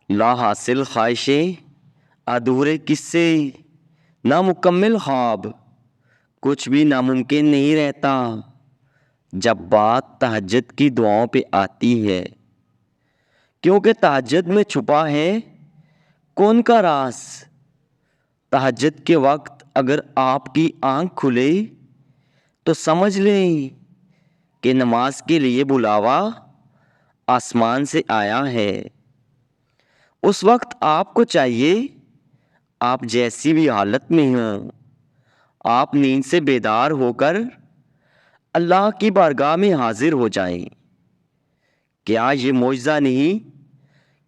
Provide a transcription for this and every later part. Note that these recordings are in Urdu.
لا حاصل خواہشیں، ادھورے قصے، نامکمل خواب، کچھ بھی ناممکن نہیں رہتا جب بات تہجد کی دعاؤں پہ آتی ہے، کیونکہ تہجد میں چھپا ہے کون کا راز۔ تہجد کے وقت اگر آپ کی آنکھ کھلے تو سمجھ لیں کہ نماز کے لیے بلاوا آسمان سے آیا ہے۔ اس وقت آپ کو چاہیے، آپ جیسی بھی حالت میں ہوں، آپ نیند سے بیدار ہو کر اللہ کی بارگاہ میں حاضر ہو جائیں۔ کیا یہ معجزہ نہیں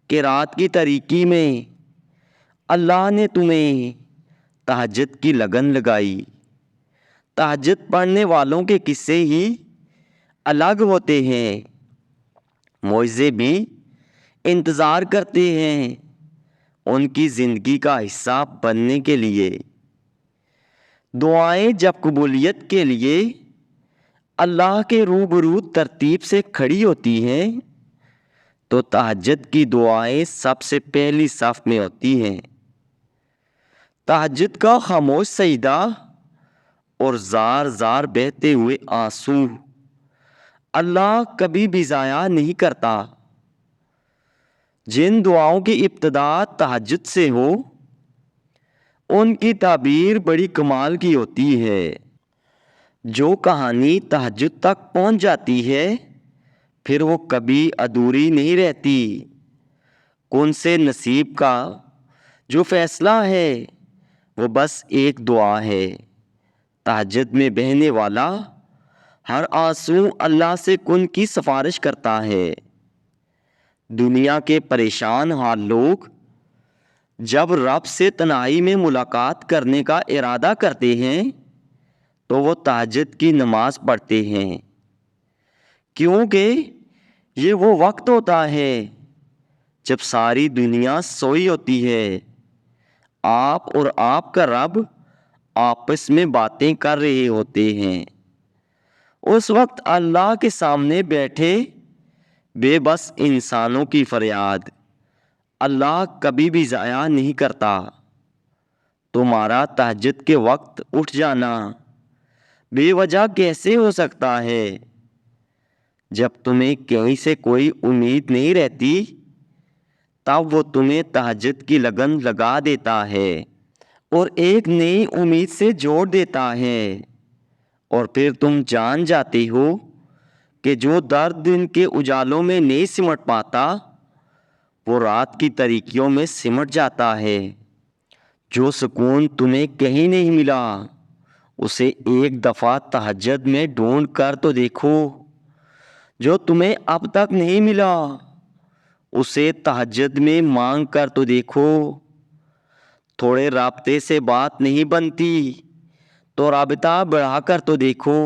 کہ رات کی تاریکی میں اللہ نے تمہیں تہجد کی لگن لگائی؟ تہجد پڑھنے والوں کے قصے ہی الگ ہوتے ہیں، معجزے بھی انتظار کرتے ہیں ان کی زندگی کا حصہ بننے کے لیے۔ دعائیں جب قبولیت کے لیے اللہ کے روبرو ترتیب سے کھڑی ہوتی ہیں تو تہجد کی دعائیں سب سے پہلی صف میں ہوتی ہیں۔ تہجد کا خاموش سجدہ اور زار زار بہتے ہوئے آنسو اللہ کبھی بھی ضائع نہیں کرتا۔ جن دعاؤں کی ابتدا تہجد سے ہو ان کی تعبیر بڑی کمال کی ہوتی ہے۔ جو کہانی تہجد تک پہنچ جاتی ہے پھر وہ کبھی ادھوری نہیں رہتی۔ کن سے نصیب کا جو فیصلہ ہے وہ بس ایک دعا ہے۔ تہجد میں بہنے والا ہر آنسو اللہ سے کن کی سفارش کرتا ہے۔ دنیا کے پریشان حال لوگ جب رب سے تنہائی میں ملاقات کرنے کا ارادہ کرتے ہیں تو وہ تہجد کی نماز پڑھتے ہیں، کیونکہ یہ وہ وقت ہوتا ہے جب ساری دنیا سوئی ہوتی ہے۔ آپ اور آپ کا رب آپس میں باتیں کر رہے ہوتے ہیں۔ اس وقت اللہ کے سامنے بیٹھے بے بس انسانوں کی فریاد اللہ کبھی بھی ضائع نہیں کرتا۔ تمہارا تہجد کے وقت اٹھ جانا بے وجہ کیسے ہو سکتا ہے؟ جب تمہیں کہیں سے کوئی امید نہیں رہتی تب وہ تمہیں تہجد کی لگن لگا دیتا ہے اور ایک نئی امید سے جوڑ دیتا ہے، اور پھر تم جان جاتے ہو کہ جو درد دن کے اجالوں میں نہیں سمٹ پاتا وہ رات کی تاریکیوں میں سمٹ جاتا ہے۔ جو سکون تمہیں کہیں نہیں ملا اسے ایک دفعہ تہجد میں ڈھونڈ کر تو دیکھو۔ جو تمہیں اب تک نہیں ملا اسے تہجد میں مانگ کر تو دیکھو۔ تھوڑے رابطے سے بات نہیں بنتی تو رابطہ بڑھا کر تو دیکھو۔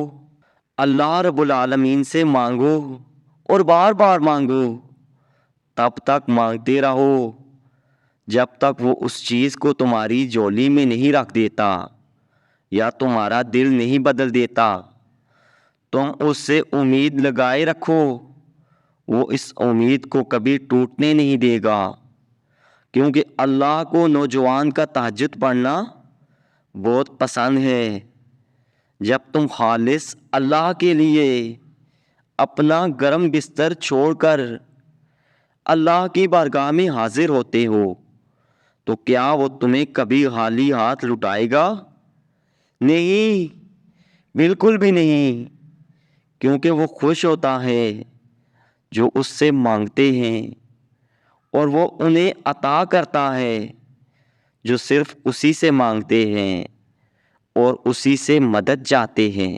اللہ رب العالمین سے مانگو اور بار بار مانگو، تب تک مانگتے رہو جب تک وہ اس چیز کو تمہاری جھولی میں نہیں رکھ دیتا یا تمہارا دل نہیں بدل دیتا۔ تم اس سے امید لگائے رکھو، وہ اس امید کو کبھی ٹوٹنے نہیں دے گا، کیونکہ اللہ کو نوجوان کا تہجد پڑھنا بہت پسند ہے۔ جب تم خالص اللہ کے لیے اپنا گرم بستر چھوڑ کر اللہ کی بارگاہ میں حاضر ہوتے ہو تو کیا وہ تمہیں کبھی خالی ہاتھ لوٹائے گا؟ نہیں، بالکل بھی نہیں، کیونکہ وہ خوش ہوتا ہے جو اس سے مانگتے ہیں اور وہ انہیں عطا کرتا ہے جو صرف اسی سے مانگتے ہیں اور اسی سے مدد چاہتے ہیں۔